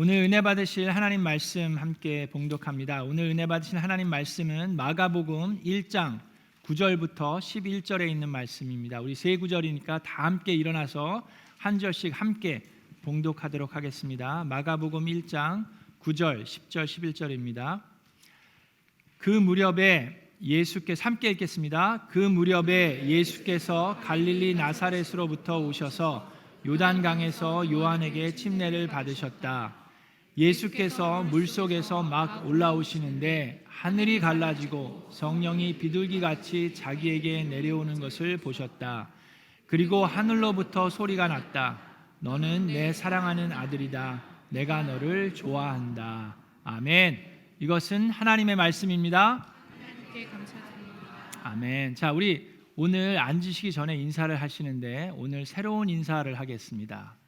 오늘 은혜 받으실 하나님 말씀 함께 봉독합니다. 오늘 은혜 받으실 하나님 말씀은 마가복음 1장 9절부터 11절에 있는 말씀입니다. 우리 세 구절이니까 다 함께 일어나서 한 절씩 함께 봉독하도록 하겠습니다. 마가복음 1장 9절, 10절, 11절입니다. 그 무렵에 예수께서 함께 읽겠습니다. 그 무렵에 예수께서 갈릴리 나사렛으로부터 오셔서 요단강에서 요한에게 침례를 받으셨다. 예수께서 물속에서 막 올라오시는데 하늘이 갈라지고 성령이 비둘기같이 자기에게 내려오는 것을 보셨다. 그리고 하늘로부터 소리가 났다. 너는 내 사랑하는 아들이다. 내가 너를 좋아한다. 아멘. 이것은 하나님의 말씀입니다. 하나님께 감사드립니다. 아멘. 자, 우리 오늘 앉으시기 전에 인사를 하시는데 오늘 새로운 인사를 하겠습니다.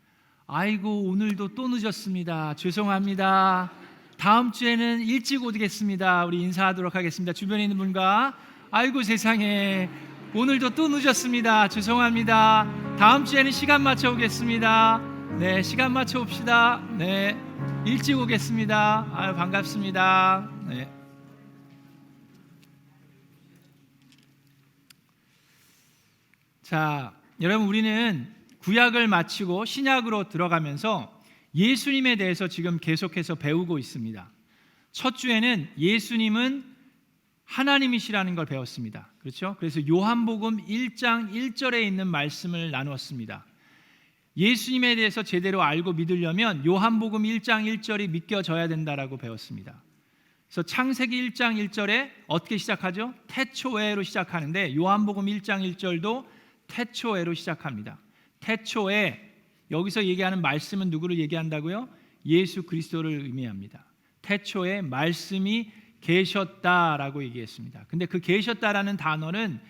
아이고, 오늘도 또 늦었습니다. 죄송합니다. 다음 주에는 일찍 오겠습니다. 우리 인사하도록 하겠습니다. 주변에 있는 분과 아이고 세상에, 오늘도 또 늦었습니다. 죄송합니다. 다음 주에는 시간 맞춰 오겠습니다. 네, 시간 맞춰 옵시다. 네, 일찍 오겠습니다. 아유, 반갑습니다. 네. 자, 여러분, 우리는 구약을 마치고 신약으로 들어가면서 예수님에 대해서 지금 계속해서 배우고 있습니다. 첫 주에는 예수님은 하나님이시라는 걸 배웠습니다. 그렇죠? 그래서 요한복음 1장 1절에 있는 말씀을 나누었습니다. 예수님에 대해서 제대로 알고 믿으려면 요한복음 1장 1절이 믿겨져야 된다라고 배웠습니다. 그래서 창세기 1장 1절에 어떻게 시작하죠? 태초에로 시작하는데 요한복음 1장 1절도 태초에로 시작합니다. 태초에, 여기서 얘기하는 말씀은 누구를 얘기한다고요? 예수 그리스도를 의미합니다. 태초에 말씀이 계셨다라고 얘기했습니다. 근데 그 계셨다라는 단어는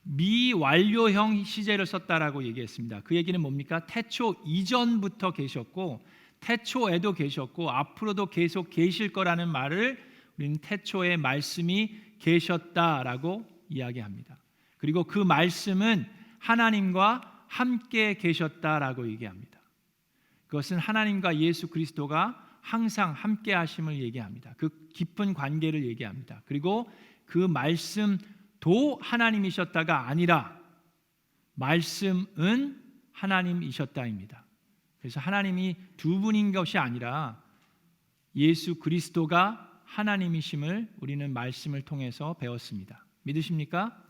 미완료형 시제를 썼다라고 얘기했습니다. 그 얘기는 뭡니까? 태초 이전부터 계셨고 태초에도 계셨고 앞으로도 계속 계실 거라는 말을 우리는 태초에 말씀이 계셨다라고 이야기합니다. 그리고 그 말씀은 하나님과 함께 계셨다라고 얘기합니다. 그것은 하나님과 예수 그리스도가 항상 함께 하심을 얘기합니다. 그 깊은 관계를 얘기합니다. 그리고 그 말씀도 하나님이셨다가 아니라 말씀은 하나님이셨다입니다. 그래서 하나님이 두 분인 것이 아니라 예수 그리스도가 하나님이심을 우리는 말씀을 통해서 배웠습니다. 믿으십니까?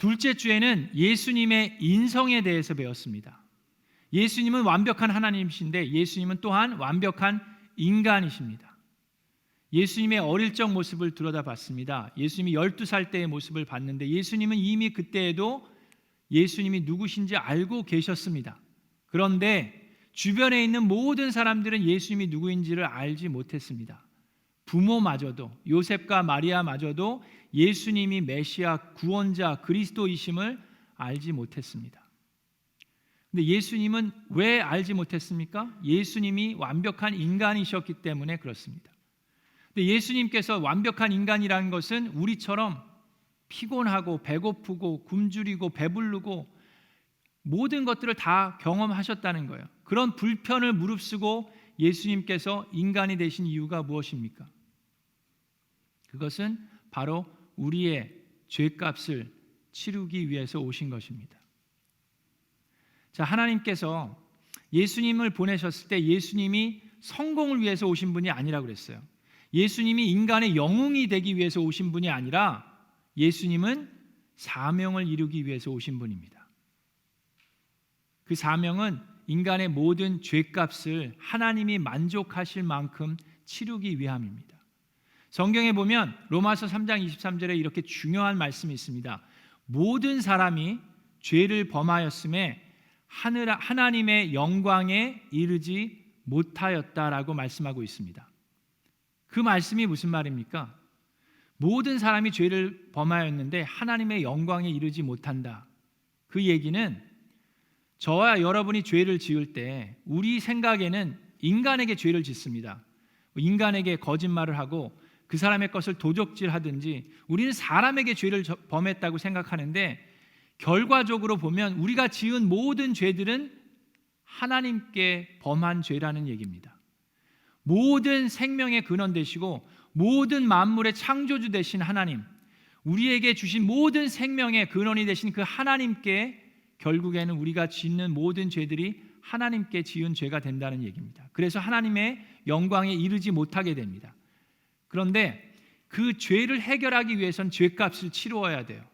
둘째 주에는 예수님의 인성에 대해서 배웠습니다. 예수님은 완벽한 하나님이신데 예수님은 또한 완벽한 인간이십니다. 예수님의 어릴 적 모습을 들여다봤습니다. 예수님이 12살 때의 모습을 봤는데 예수님은 이미 그때에도 예수님이 누구신지 알고 계셨습니다. 그런데 주변에 있는 모든 사람들은 예수님이 누구인지를 알지 못했습니다. 부모마저도, 요셉과 마리아마저도 예수님이 메시아, 구원자, 그리스도이심을 알지 못했습니다. 근데 예수님은 왜 알지 못했습니까? 예수님이 완벽한 인간이셨기 때문에 그렇습니다. 근데 예수님께서 완벽한 인간이라는 것은 우리처럼 피곤하고 배고프고 굶주리고 배부르고 모든 것들을 다 경험하셨다는 거예요. 그런 불편을 무릅쓰고 예수님께서 인간이 되신 이유가 무엇입니까? 그것은 바로 우리의 죄값을 치르기 위해서 오신 것입니다. 자, 하나님께서 예수님을 보내셨을 때 예수님이 성공을 위해서 오신 분이 아니라고 그랬어요. 예수님이 인간의 영웅이 되기 위해서 오신 분이 아니라 예수님은 사명을 이루기 위해서 오신 분입니다. 그 사명은 인간의 모든 죄값을 하나님이 만족하실 만큼 치르기 위함입니다. 성경에 보면 로마서 3장 23절에 이렇게 중요한 말씀이 있습니다. 모든 사람이 죄를 범하였음에 하나님의 영광에 이르지 못하였다라고 말씀하고 있습니다. 그 말씀이 무슨 말입니까? 모든 사람이 죄를 범하였는데 하나님의 영광에 이르지 못한다. 그 얘기는 저와 여러분이 죄를 지을 때 우리 생각에는 인간에게 죄를 짓습니다. 인간에게 거짓말을 하고 그 사람의 것을 도적질하든지 우리는 사람에게 죄를 범했다고 생각하는데 결과적으로 보면 우리가 지은 모든 죄들은 하나님께 범한 죄라는 얘기입니다. 모든 생명의 근원 되시고 모든 만물의 창조주 되신 하나님, 우리에게 주신 모든 생명의 근원이 되신 그 하나님께 결국에는 우리가 짓는 모든 죄들이 하나님께 지은 죄가 된다는 얘기입니다. 그래서 하나님의 영광에 이르지 못하게 됩니다. 그런데 그 죄를 해결하기 위해선 죄값을 치루어야 돼요.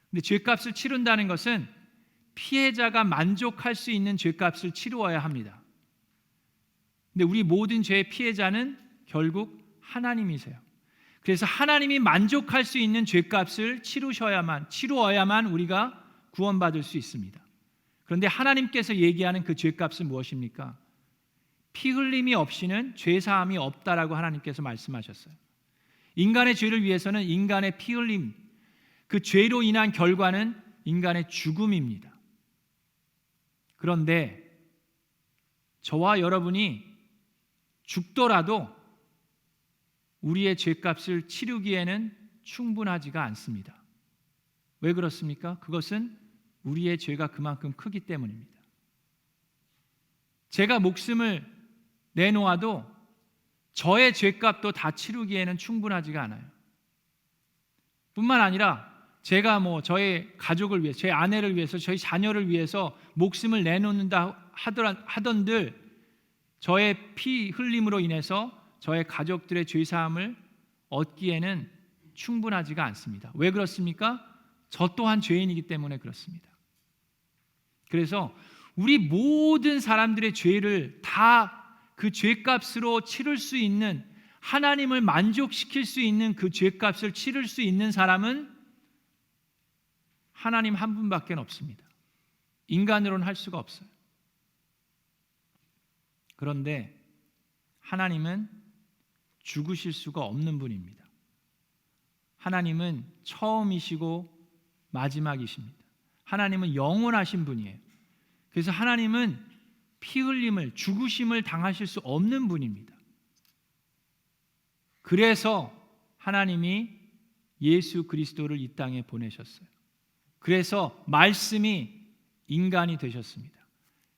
근데 죄값을 치른다는 것은 피해자가 만족할 수 있는 죄값을 치루어야 합니다. 근데 우리 모든 죄의 피해자는 결국 하나님이세요. 그래서 하나님이 만족할 수 있는 죄값을 치루어야만 우리가 구원받을 수 있습니다. 그런데 하나님께서 얘기하는 그 죄값은 무엇입니까? 피 흘림이 없이는 죄 사함이 없다라고 하나님께서 말씀하셨어요. 인간의 죄를 위해서는 인간의 피 흘림, 그 죄로 인한 결과는 인간의 죽음입니다. 그런데 저와 여러분이 죽더라도 우리의 죄값을 치르기에는 충분하지가 않습니다. 왜 그렇습니까? 그것은 우리의 죄가 그만큼 크기 때문입니다. 제가 목숨을 내놓아도 저의 죄값도 다 치르기에는 충분하지가 않아요. 뿐만 아니라 제가 저의 가족을 위해서, 제 아내를 위해서, 저희 자녀를 위해서 목숨을 내놓는다 하던들 저의 피 흘림으로 인해서 저의 가족들의 죄사함을 얻기에는 충분하지가 않습니다. 왜 그렇습니까? 저 또한 죄인이기 때문에 그렇습니다. 그래서 우리 모든 사람들의 죄를 다 그 죄값으로 치를 수 있는, 하나님을 만족시킬 수 있는 그 죄값을 치를 수 있는 사람은 하나님 한 분밖에 없습니다. 인간으로는 할 수가 없어요. 그런데 하나님은 죽으실 수가 없는 분입니다. 하나님은 처음이시고 마지막이십니다. 하나님은 영원하신 분이에요. 그래서 하나님은 피 흘림을, 죽으심을 당하실 수 없는 분입니다. 그래서 하나님이 예수 그리스도를 이 땅에 보내셨어요. 그래서 말씀이 인간이 되셨습니다.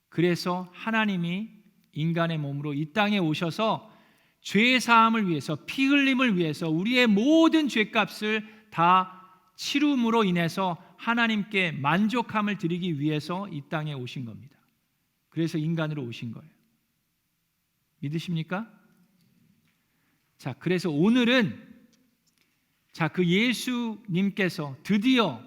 그래서 하나님이 인간의 몸으로 이 땅에 오셔서 죄 사함을 위해서, 피 흘림을 위해서 우리의 모든 죄값을 다 치rum으로 인해서 하나님께 만족함을 드리기 위해서 이 땅에 오신 겁니다. 그래서 인간으로 오신 거예요. 믿으십니까? 자, 그래서 오늘은 그 예수님께서 드디어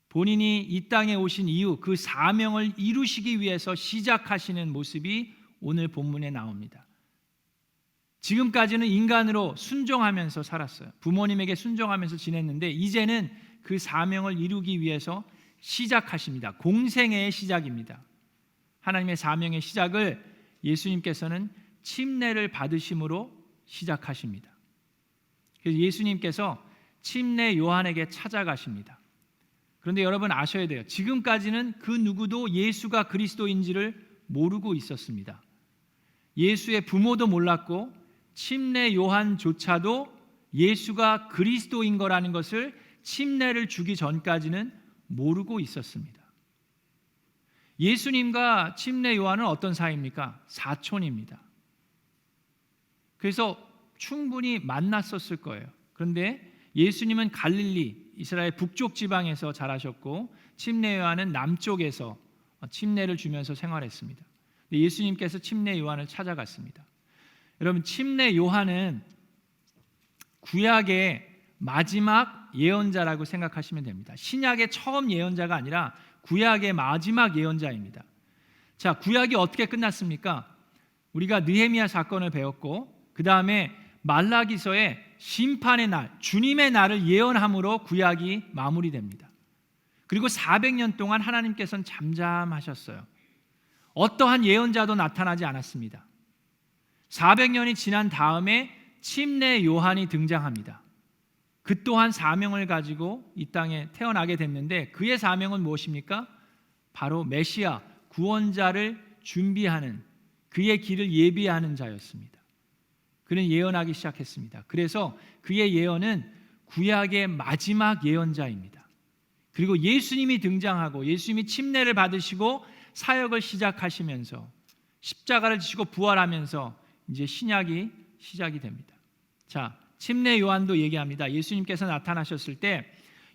본인이 이 땅에 오신 이후 그 사명을 이루시기 위해서 시작하시는 모습이 오늘 본문에 나옵니다. 지금까지는 인간으로 순종하면서 살았어요. 부모님에게 순종하면서 지냈는데 이제는 그 사명을 이루기 위해서 시작하십니다. 공생애의 시작입니다. 하나님의 사명의 시작을 예수님께서는 침례를 받으심으로 시작하십니다. 그래서 예수님께서 침례 요한에게 찾아가십니다. 그런데 여러분 아셔야 돼요. 지금까지는 그 누구도 예수가 그리스도인지를 모르고 있었습니다. 예수의 부모도 몰랐고 침례 요한조차도 예수가 그리스도인 거라는 것을 침례를 주기 전까지는 모르고 있었습니다. 예수님과 침례 요한은 어떤 사이입니까? 사촌입니다. 그래서 충분히 만났었을 거예요. 그런데 예수님은 갈릴리, 이스라엘 북쪽 지방에서 자라셨고 침례 요한은 남쪽에서 침례를 주면서 생활했습니다. 예수님께서 침례 요한을 찾아갔습니다. 여러분, 침례 요한은 구약의 마지막 예언자라고 생각하시면 됩니다. 신약의 처음 예언자가 아니라 구약의 마지막 예언자입니다. 자, 구약이 어떻게 끝났습니까? 우리가 느헤미야 사건을 배웠고 그 다음에 말라기서의 심판의 날, 주님의 날을 예언함으로 구약이 마무리됩니다. 그리고 400년 동안 하나님께서는 잠잠하셨어요. 어떠한 예언자도 나타나지 않았습니다. 400년이 지난 다음에 침례 요한이 등장합니다. 그 또한 사명을 가지고 이 땅에 태어나게 됐는데 그의 사명은 무엇입니까? 바로 메시아, 구원자를 준비하는, 그의 길을 예비하는 자였습니다. 그는 예언하기 시작했습니다. 그래서 그의 예언은 구약의 마지막 예언자입니다. 그리고 예수님이 등장하고 예수님이 침례를 받으시고 사역을 시작하시면서 십자가를 지시고 부활하면서 이제 신약이 시작이 됩니다. 자, 침례 요한도 얘기합니다. 예수님께서 나타나셨을 때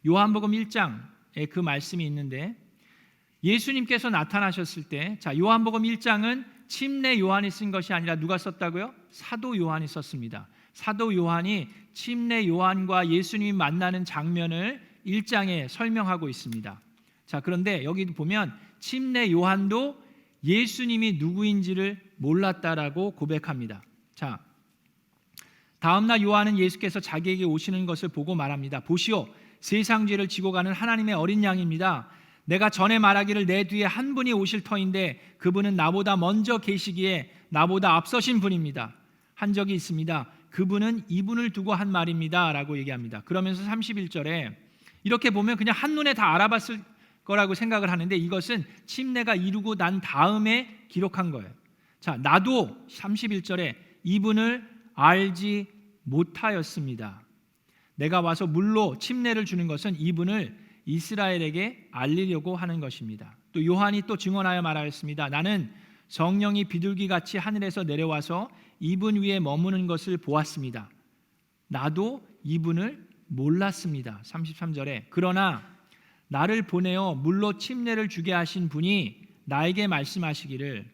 요한복음 1장에 그 말씀이 있는데, 예수님께서 나타나셨을 때, 자, 요한복음 1장은 침례 요한이 쓴 것이 아니라 누가 썼다고요? 사도 요한이 썼습니다. 사도 요한이 침례 요한과 예수님이 만나는 장면을 1장에 설명하고 있습니다. 자, 그런데 여기 보면 침례 요한도 예수님이 누구인지를 몰랐다라고 고백합니다. 자, 다음날 요한은 예수께서 자기에게 오시는 것을 보고 말합니다. 보시오, 세상 죄를 지고 가는 하나님의 어린 양입니다. 내가 전에 말하기를 내 뒤에 한 분이 오실 터인데 그분은 나보다 먼저 계시기에 나보다 앞서신 분입니다. 한 적이 있습니다. 그분은 이분을 두고 한 말입니다 라고 얘기합니다. 그러면서 31절에 이렇게 보면 그냥 한눈에 다 알아봤을 거라고 생각을 하는데, 이것은 침례가 이루고 난 다음에 기록한 거예요. 자, 나도 31절에 이분을 알지 못하였습니다. 내가 와서 물로 침례를 주는 것은 이분을 이스라엘에게 알리려고 하는 것입니다. 또 요한이 또 증언하여 말하였습니다. 나는 성령이 비둘기같이 하늘에서 내려와서 이분 위에 머무는 것을 보았습니다. 나도 이분을 몰랐습니다. 33절에 그러나 나를 보내어 물로 침례를 주게 하신 분이 나에게 말씀하시기를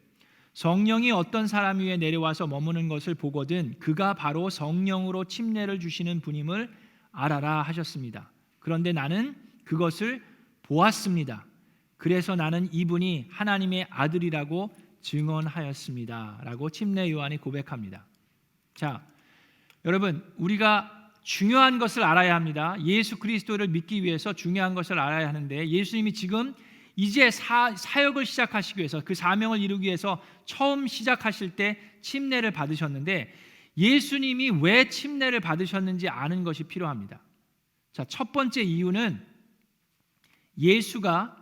성령이 어떤 사람 위에 내려와서 머무는 것을 보거든 그가 바로 성령으로 침례를 주시는 분임을 알아라 하셨습니다. 그런데 나는 그것을 보았습니다. 그래서 나는 이분이 하나님의 아들이라고 증언하였습니다 라고 침례 요한이 고백합니다. 자, 여러분, 우리가 중요한 것을 알아야 합니다. 예수 그리스도를 믿기 위해서 중요한 것을 알아야 하는데, 예수님이 지금 이제 사역을 시작하시기 위해서, 그 사명을 이루기 위해서 처음 시작하실 때 침례를 받으셨는데, 예수님이 왜 침례를 받으셨는지 아는 것이 필요합니다. 자, 첫 번째 이유는 예수가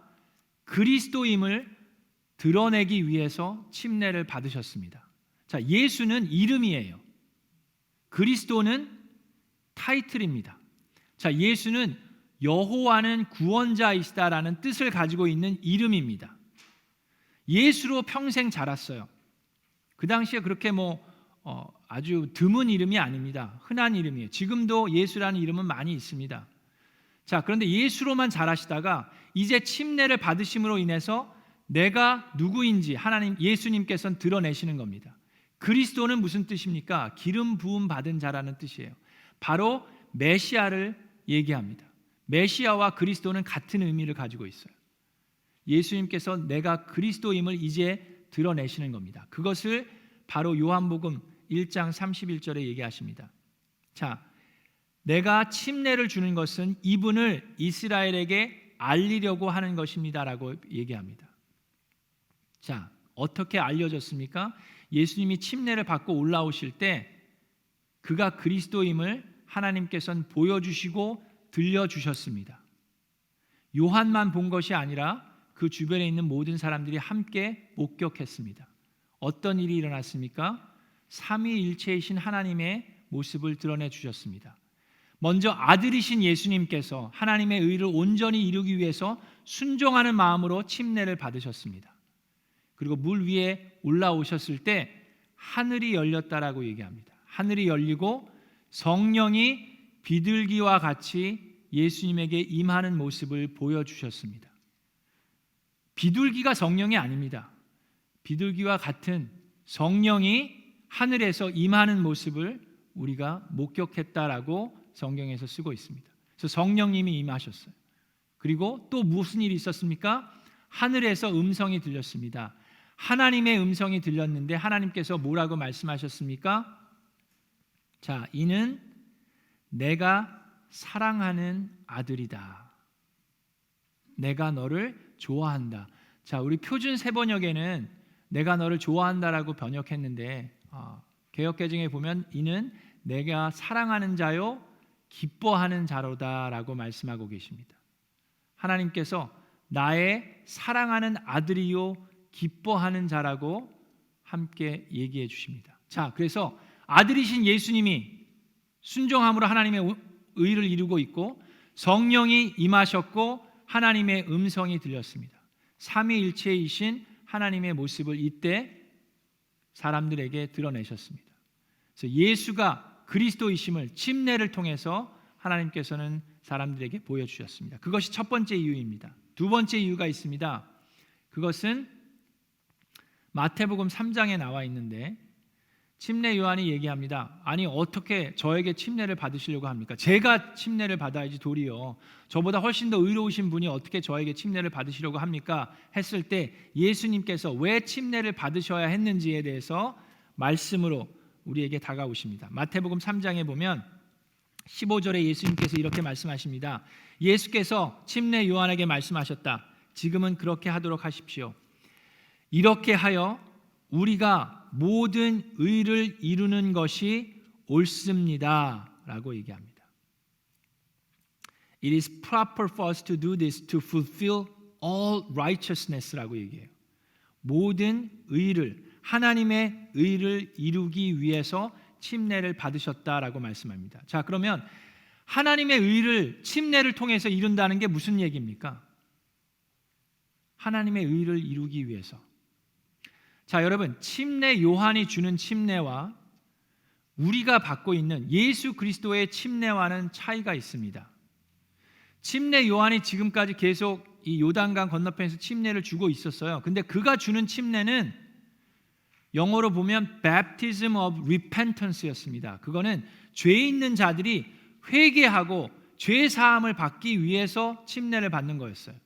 그리스도임을 드러내기 위해서 침례를 받으셨습니다. 자, 예수는 이름이에요. 그리스도는 타이틀입니다. 자, 예수는 여호와는 구원자이시다라는 뜻을 가지고 있는 이름입니다. 예수로 평생 자랐어요. 그 당시에 그렇게 아주 드문 이름이 아닙니다. 흔한 이름이에요. 지금도 예수라는 이름은 많이 있습니다. 자, 그런데 예수로만 자라시다가 이제 침례를 받으심으로 인해서 내가 누구인지 하나님, 예수님께서는 드러내시는 겁니다. 그리스도는 무슨 뜻입니까? 기름 부음 받은 자라는 뜻이에요. 바로 메시아를 얘기합니다. 메시아와 그리스도는 같은 의미를 가지고 있어요. 예수님께서 내가 그리스도임을 이제 드러내시는 겁니다. 그것을 바로 요한복음 1장 31절에 얘기하십니다. 자, 내가 침례를 주는 것은 이분을 이스라엘에게 알리려고 하는 것입니다라고 얘기합니다. 자, 어떻게 알려졌습니까? 예수님이 침례를 받고 올라오실 때 그가 그리스도임을 하나님께서는 보여주시고 들려주셨습니다. 요한만 본 것이 아니라 그 주변에 있는 모든 사람들이 함께 목격했습니다. 어떤 일이 일어났습니까? 삼위일체이신 하나님의 모습을 드러내 주셨습니다. 먼저 아들이신 예수님께서 하나님의 의를 온전히 이루기 위해서 순종하는 마음으로 침례를 받으셨습니다. 그리고 물 위에 올라오셨을 때 하늘이 열렸다라고 얘기합니다. 하늘이 열리고 성령이 비둘기와 같이 예수님에게 임하는 모습을 보여주셨습니다. 비둘기가 성령이 아닙니다. 비둘기와 같은 성령이 하늘에서 임하는 모습을 우리가 목격했다라고 성경에서 쓰고 있습니다. 그래서 성령님이 임하셨어요. 그리고 또 무슨 일이 있었습니까? 하늘에서 음성이 들렸습니다. 하나님의 음성이 들렸는데 하나님께서 뭐라고 말씀하셨습니까? 자, 이는 내가 사랑하는 아들이다. 내가 너를 좋아한다. 자, 우리 표준 세번역에는 내가 너를 좋아한다라고 번역했는데 개역개정에 보면 이는 내가 사랑하는 자요 기뻐하는 자로다라고 말씀하고 계십니다. 하나님께서 나의 사랑하는 아들이요 기뻐하는 자라고 함께 얘기해 주십니다. 자, 그래서 아들이신 예수님이 순종함으로 하나님의 의를 이루고 있고 성령이 임하셨고 하나님의 음성이 들렸습니다. 삼위일체이신 하나님의 모습을 이때 사람들에게 드러내셨습니다. 그래서 예수가 그리스도이심을 침례를 통해서 하나님께서는 사람들에게 보여주셨습니다. 그것이 첫 번째 이유입니다. 두 번째 이유가 있습니다. 그것은 마태복음 3장에 나와 있는데 침례 요한이 얘기합니다. 아니 어떻게 저에게 침례를 받으시려고 합니까? 제가 침례를 받아야지 도리어 저보다 훨씬 더 의로우신 분이 어떻게 저에게 침례를 받으시려고 합니까? 했을 때 예수님께서 왜 침례를 받으셔야 했는지에 대해서 말씀으로 우리에게 다가오십니다. 마태복음 3장에 보면 15절에 예수님께서 이렇게 말씀하십니다. 예수께서 침례 요한에게 말씀하셨다. 지금은 그렇게 하도록 하십시오. 이렇게 하여 우리가 모든 의를 이루는 것이 옳습니다 라고 얘기합니다. It is proper for us to do this to fulfill all righteousness라고 얘기해요. 모든 의를, 하나님의 의를 이루기 위해서 침례를 받으셨다라고 말씀합니다. 자, 그러면 하나님의 의를 침례를 통해서 이룬다는 게 무슨 얘기입니까? 하나님의 의를 이루기 위해서. 자, 여러분, 침례 요한이 주는 침례와 우리가 받고 있는 예수 그리스도의 침례와는 차이가 있습니다. 침례 요한이 지금까지 계속 이 요단강 건너편에서 침례를 주고 있었어요. 근데 그가 주는 침례는 영어로 보면 baptism of repentance였습니다. 그거는 죄 있는 자들이 회개하고 죄 사함을 받기 위해서 침례를 받는 거였어요.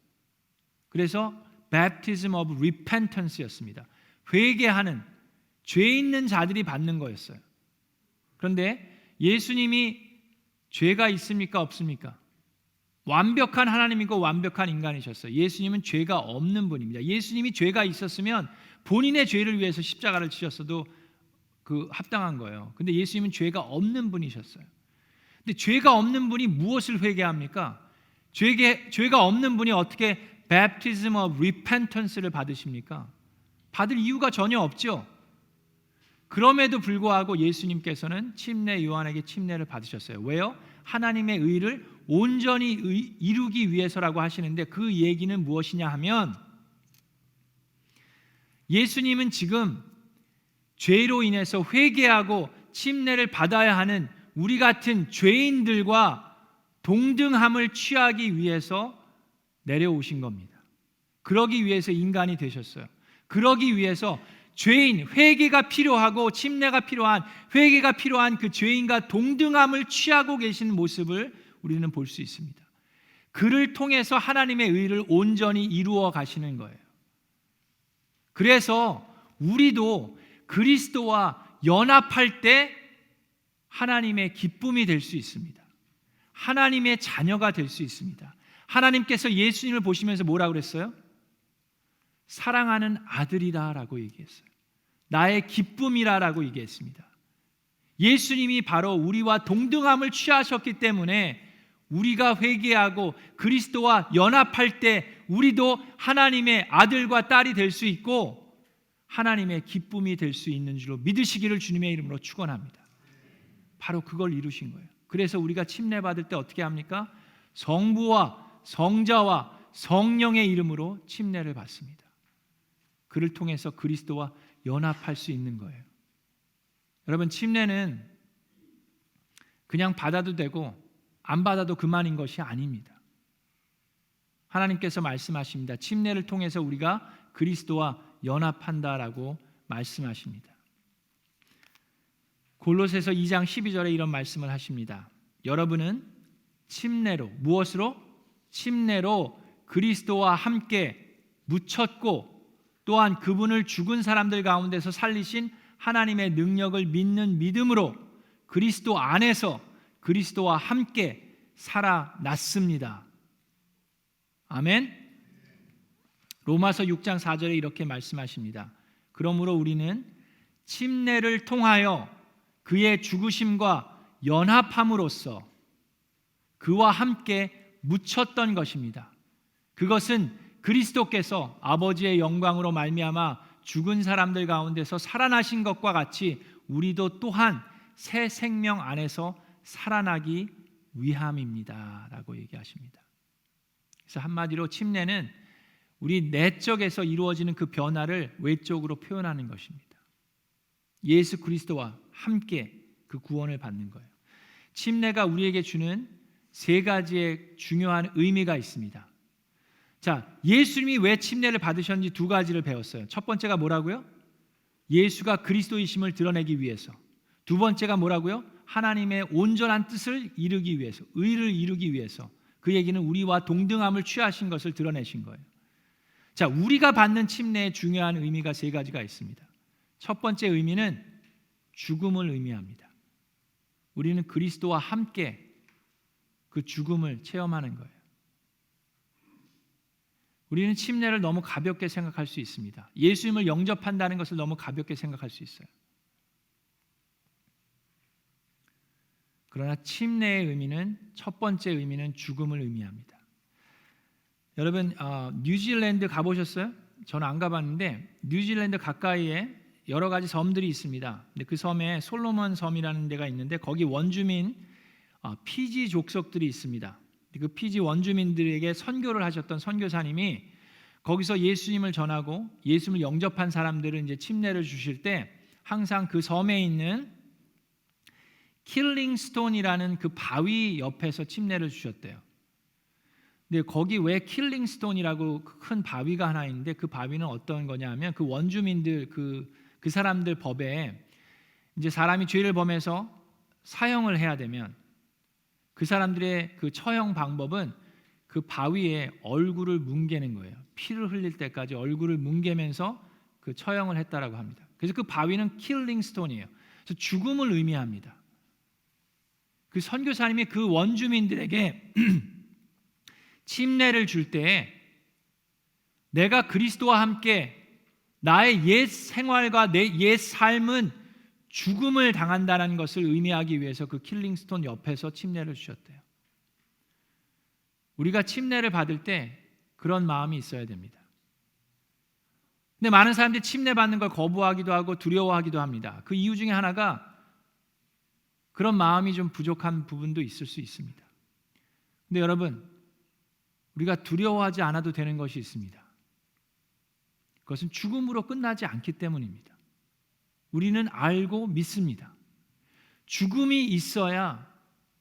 그래서 baptism of repentance였습니다. 회개하는 죄 있는 자들이 받는 거였어요. 그런데 예수님이 죄가 있습니까? 없습니까? 완벽한 하나님이고 완벽한 인간이셨어요. 예수님은 죄가 없는 분입니다. 예수님이 죄가 있었으면 본인의 죄를 위해서 십자가를 지셨어도 합당한 거예요. 근데 예수님은 죄가 없는 분이셨어요. 근데 죄가 없는 분이 무엇을 회개합니까? 죄가 없는 분이 어떻게 baptism of repentance를 받으십니까? 받을 이유가 전혀 없죠. 그럼에도 불구하고 예수님께서는 침례 요한에게 침례를 받으셨어요. 왜요? 하나님의 의를 온전히 이루기 위해서라고 하시는데 그 얘기는 무엇이냐 하면 예수님은 지금 죄로 인해서 회개하고 침례를 받아야 하는 우리 같은 죄인들과 동등함을 취하기 위해서 내려오신 겁니다. 그러기 위해서 인간이 되셨어요. 그러기 위해서 죄인, 회개가 필요하고 침례가 필요한, 회개가 필요한 그 죄인과 동등함을 취하고 계신 모습을 우리는 볼 수 있습니다. 그를 통해서 하나님의 의를 온전히 이루어 가시는 거예요. 그래서 우리도 그리스도와 연합할 때 하나님의 기쁨이 될 수 있습니다. 하나님의 자녀가 될 수 있습니다. 하나님께서 예수님을 보시면서 뭐라고 그랬어요? 사랑하는 아들이다라고 얘기했어요. 나의 기쁨이라라고 얘기했습니다. 예수님이 바로 우리와 동등함을 취하셨기 때문에 우리가 회개하고 그리스도와 연합할 때 우리도 하나님의 아들과 딸이 될 수 있고 하나님의 기쁨이 될 수 있는 줄로 믿으시기를 주님의 이름으로 축원합니다. 바로 그걸 이루신 거예요. 그래서 우리가 침례 받을 때 어떻게 합니까? 성부와 성자와 성령의 이름으로 침례를 받습니다. 그를 통해서 그리스도와 연합할 수 있는 거예요. 여러분, 침례는 그냥 받아도 되고 안 받아도 그만인 것이 아닙니다. 하나님께서 말씀하십니다. 침례를 통해서 우리가 그리스도와 연합한다라고 말씀하십니다. 골로새서 2장 12절에 이런 말씀을 하십니다. 여러분은 침례로, 무엇으로? 침례로 그리스도와 함께 묻혔고 또한 그분을 죽은 사람들 가운데서 살리신 하나님의 능력을 믿는 믿음으로 그리스도 안에서 그리스도와 함께 살아났습니다. 아멘. 로마서 6장 4절에 이렇게 말씀하십니다. 그러므로 우리는 침례를 통하여 그의 죽으심과 연합함으로써 그와 함께 묻혔던 것입니다. 그것은 그리스도께서 아버지의 영광으로 말미암아 죽은 사람들 가운데서 살아나신 것과 같이 우리도 또한 새 생명 안에서 살아나기 위함입니다 라고 얘기하십니다. 그래서 한마디로 침례는 우리 내적에서 이루어지는 그 변화를 외적으로 표현하는 것입니다. 예수 그리스도와 함께 그 구원을 받는 거예요. 침례가 우리에게 주는 세 가지의 중요한 의미가 있습니다. 자, 예수님이 왜 침례를 받으셨는지 두 가지를 배웠어요. 첫 번째가 뭐라고요? 예수가 그리스도이심을 드러내기 위해서. 두 번째가 뭐라고요? 하나님의 온전한 뜻을 이루기 위해서, 의를 이루기 위해서. 그 얘기는 우리와 동등함을 취하신 것을 드러내신 거예요. 자, 우리가 받는 침례의 중요한 의미가 세 가지가 있습니다. 첫 번째 의미는 죽음을 의미합니다. 우리는 그리스도와 함께 그 죽음을 체험하는 거예요. 우리는 침례를 너무 가볍게 생각할 수 있습니다. 예수님을 영접한다는 것을 너무 가볍게 생각할 수 있어요. 그러나 침례의 의미는, 첫 번째 의미는 죽음을 의미합니다. 여러분, 뉴질랜드 가보셨어요? 저는 안 가봤는데 뉴질랜드 가까이에 여러 가지 섬들이 있습니다. 근데 그 섬에 솔로몬 섬이라는 데가 있는데 거기 원주민 피지 족속들이 있습니다. 그 피지 원주민들에게 선교를 하셨던 선교사님이 거기서 예수님을 전하고 예수님을 영접한 사람들을 이제 침례를 주실 때 항상 그 섬에 있는 킬링스톤이라는 그 바위 옆에서 침례를 주셨대요. 근데 거기 왜 킬링스톤이라고 큰 바위가 하나 있는데 그 바위는 어떤 거냐면 그 원주민들 그 사람들 법에 이제 사람이 죄를 범해서 사형을 해야 되면 그 사람들의 그 처형 방법은 그 바위에 얼굴을 뭉개는 거예요. 피를 흘릴 때까지 얼굴을 뭉개면서 그 처형을 했다라고 합니다. 그래서 그 바위는 킬링스톤이에요. 그래서 죽음을 의미합니다. 그 선교사님이 그 원주민들에게 침례를 줄 때 내가 그리스도와 함께 나의 옛 생활과 내 옛 삶은 죽음을 당한다는 것을 의미하기 위해서 그 킬링스톤 옆에서 침례를 주셨대요. 우리가 침례를 받을 때 그런 마음이 있어야 됩니다. 근데 많은 사람들이 침례 받는 걸 거부하기도 하고 두려워하기도 합니다. 그 이유 중에 하나가 그런 마음이 좀 부족한 부분도 있을 수 있습니다. 근데 여러분, 우리가 두려워하지 않아도 되는 것이 있습니다. 그것은 죽음으로 끝나지 않기 때문입니다. 우리는 알고 믿습니다. 죽음이 있어야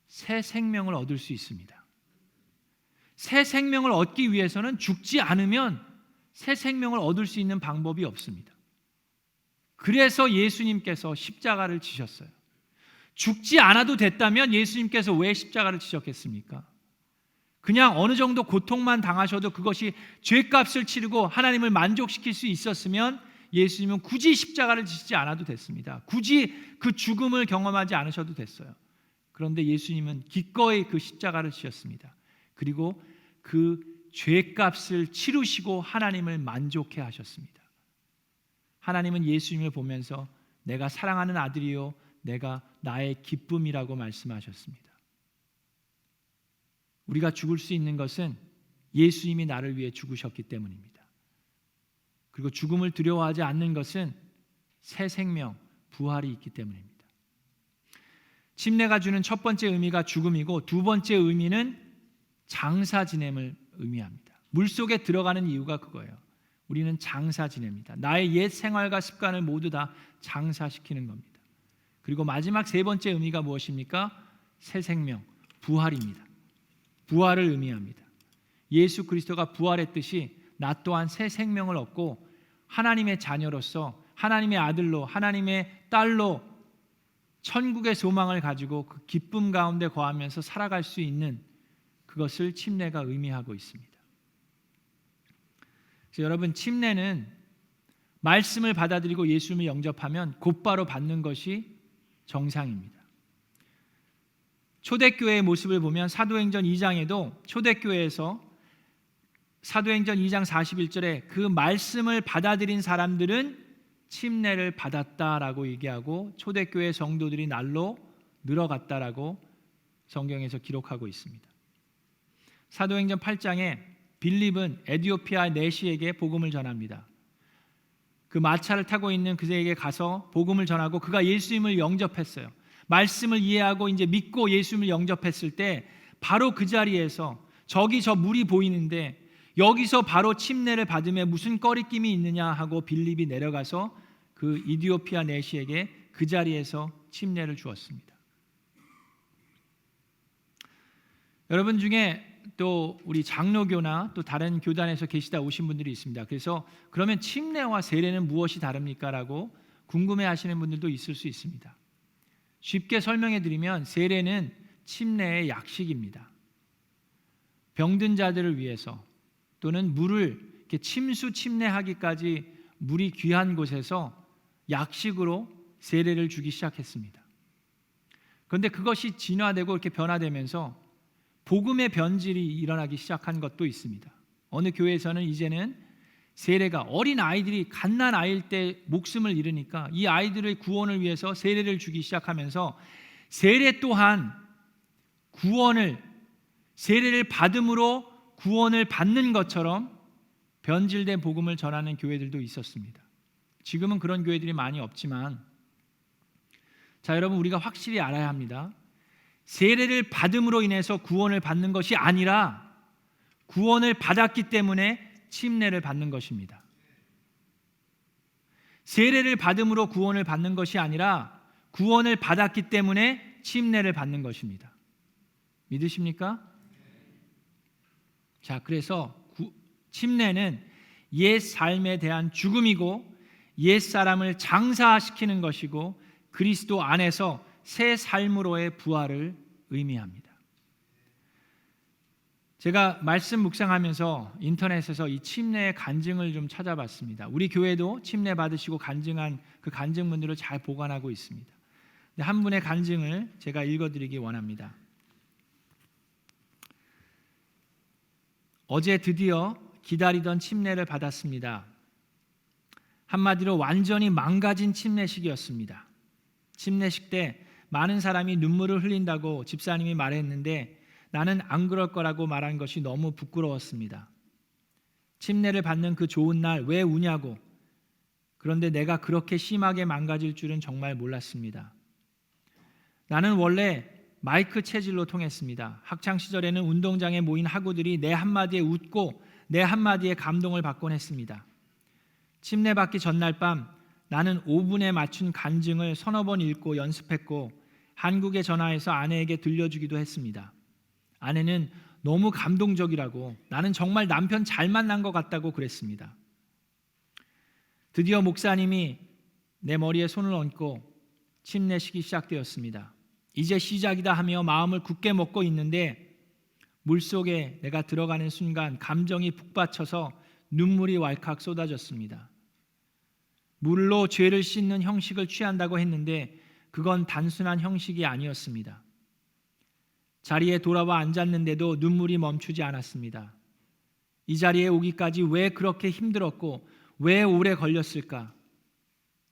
새 생명을 얻을 수 있습니다. 새 생명을 얻기 위해서는 죽지 않으면 새 생명을 얻을 수 있는 방법이 없습니다. 그래서 예수님께서 십자가를 지셨어요. 죽지 않아도 됐다면 예수님께서 왜 십자가를 지셨겠습니까? 그냥 어느 정도 고통만 당하셔도 그것이 죄값을 치르고 하나님을 만족시킬 수 있었으면 예수님은 굳이 십자가를 지시지 않아도 됐습니다. 굳이 그 죽음을 경험하지 않으셔도 됐어요. 그런데 예수님은 기꺼이 그 십자가를 지셨습니다. 그리고 그 죄값을 치르시고 하나님을 만족해 하셨습니다. 하나님은 예수님을 보면서 내가 사랑하는 아들이요 내가 나의 기쁨이라고 말씀하셨습니다. 우리가 죽을 수 있는 것은 예수님이 나를 위해 죽으셨기 때문입니다. 그리고 죽음을 두려워하지 않는 것은 새 생명, 부활이 있기 때문입니다. 침례가 주는 첫 번째 의미가 죽음이고 두 번째 의미는 장사 지냄을 의미합니다. 물속에 들어가는 이유가 그거예요. 우리는 장사 지냅니다. 나의 옛 생활과 습관을 모두 다 장사시키는 겁니다. 그리고 마지막 세 번째 의미가 무엇입니까? 새 생명, 부활입니다. 부활을 의미합니다. 예수 그리스도가 부활했듯이 나 또한 새 생명을 얻고 하나님의 자녀로서 하나님의 아들로 하나님의 딸로 천국의 소망을 가지고 그 기쁨 가운데 거하면서 살아갈 수 있는 그것을 침례가 의미하고 있습니다. 그래서 여러분, 침례는 말씀을 받아들이고 예수님을 영접하면 곧바로 받는 것이 정상입니다. 초대교회의 모습을 보면 사도행전 2장에도 초대교회에서 사도행전 2장 41절에 그 말씀을 받아들인 사람들은 침례를 받았다라고 얘기하고 초대교회 성도들이 날로 늘어갔다라고 성경에서 기록하고 있습니다. 사도행전 8장에 빌립은 에디오피아 내시에게 복음을 전합니다. 그 마차를 타고 있는 그에게 가서 복음을 전하고 그가 예수님을 영접했어요. 말씀을 이해하고 이제 믿고 예수님을 영접했을 때 바로 그 자리에서 저기 저 물이 보이는데 여기서 바로 침례를 받음에 무슨 꺼리낌이 있느냐 하고 빌립이 내려가서 그 이디오피아 내시에게 그 자리에서 침례를 주었습니다. 여러분 중에 또 우리 장로교나 또 다른 교단에서 계시다 오신 분들이 있습니다. 그래서 그러면 침례와 세례는 무엇이 다릅니까? 라고 궁금해하시는 분들도 있을 수 있습니다. 쉽게 설명해 드리면 세례는 침례의 약식입니다. 병든 자들을 위해서 또는 물을 이렇게 침수 침례하기까지 물이 귀한 곳에서 약식으로 세례를 주기 시작했습니다. 그런데 그것이 진화되고 이렇게 변화되면서 복음의 변질이 일어나기 시작한 것도 있습니다. 어느 교회에서는 이제는 세례가 어린 아이들이 갓난 아이일 때 목숨을 잃으니까 이 아이들의 구원을 위해서 세례를 주기 시작하면서 세례 또한 세례를 받음으로 구원을 받는 것처럼 변질된 복음을 전하는 교회들도 있었습니다. 지금은 그런 교회들이 많이 없지만, 자, 여러분, 우리가 확실히 알아야 합니다. 세례를 받음으로 인해서 구원을 받는 것이 아니라 구원을 받았기 때문에 침례를 받는 것입니다. 세례를 받음으로 구원을 받는 것이 아니라 구원을 받았기 때문에 침례를 받는 것입니다. 믿으십니까? 자, 그래서 침례는 옛 삶에 대한 죽음이고 옛 사람을 장사시키는 것이고 그리스도 안에서 새 삶으로의 부활을 의미합니다. 제가 말씀 묵상하면서 인터넷에서 이 침례의 간증을 좀 찾아봤습니다. 우리 교회도 침례 받으시고 간증한 그 간증문들을 잘 보관하고 있습니다. 한 분의 간증을 제가 읽어드리기 원합니다. 어제 드디어 기다리던 침례를 받았습니다. 한마디로 완전히 망가진 침례식이었습니다. 침례식 때 많은 사람이 눈물을 흘린다고 집사님이 말했는데 나는 안 그럴 거라고 말한 것이 너무 부끄러웠습니다. 침례를 받는 그 좋은 날 왜 우냐고. 그런데 내가 그렇게 심하게 망가질 줄은 정말 몰랐습니다. 나는 원래 마이크 체질로 통했습니다. 학창 시절에는 운동장에 모인 학우들이 내 한마디에 웃고 내 한마디에 감동을 받곤 했습니다. 침례 받기 전날 밤 나는 5분에 맞춘 간증을 서너 번 읽고 연습했고 한국에 전화해서 아내에게 들려주기도 했습니다. 아내는 너무 감동적이라고, 나는 정말 남편 잘 만난 것 같다고 그랬습니다. 드디어 목사님이 내 머리에 손을 얹고 침례식이 시작되었습니다. 이제 시작이다 하며 마음을 굳게 먹고 있는데 물속에 내가 들어가는 순간 감정이 북받쳐서 눈물이 왈칵 쏟아졌습니다. 물로 죄를 씻는 형식을 취한다고 했는데 그건 단순한 형식이 아니었습니다. 자리에 돌아와 앉았는데도 눈물이 멈추지 않았습니다. 이 자리에 오기까지 왜 그렇게 힘들었고 왜 오래 걸렸을까?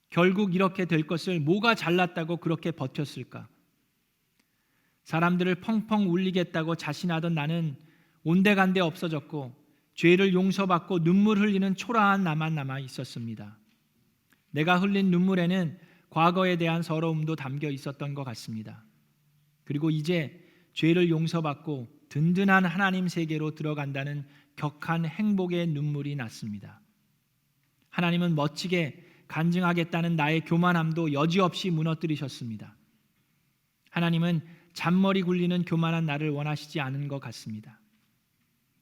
결국 이렇게 될 것을 뭐가 잘났다고 그렇게 버텼을까? 사람들을 펑펑 울리겠다고 자신하던 나는 온데간데 없어졌고 죄를 용서받고 눈물 흘리는 초라한 나만 남아 있었습니다. 내가 흘린 눈물에는 과거에 대한 서러움도 담겨 있었던 것 같습니다. 그리고 이제 죄를 용서받고 든든한 하나님 세계로 들어간다는 격한 행복의 눈물이 났습니다. 하나님은 멋지게 간증하겠다는 나의 교만함도 여지없이 무너뜨리셨습니다. 하나님은 잔머리 굴리는 교만한 나를 원하시지 않은 것 같습니다.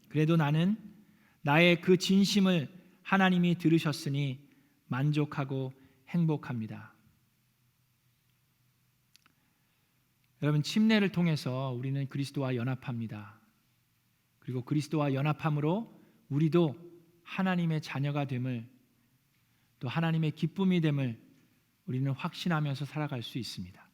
그래도 나는 나의 그 진심을 하나님이 들으셨으니 만족하고 행복합니다. 여러분, 침례를 통해서 우리는 그리스도와 연합합니다. 그리고 그리스도와 연합함으로 우리도 하나님의 자녀가 됨을, 또 하나님의 기쁨이 됨을 우리는 확신하면서 살아갈 수 있습니다.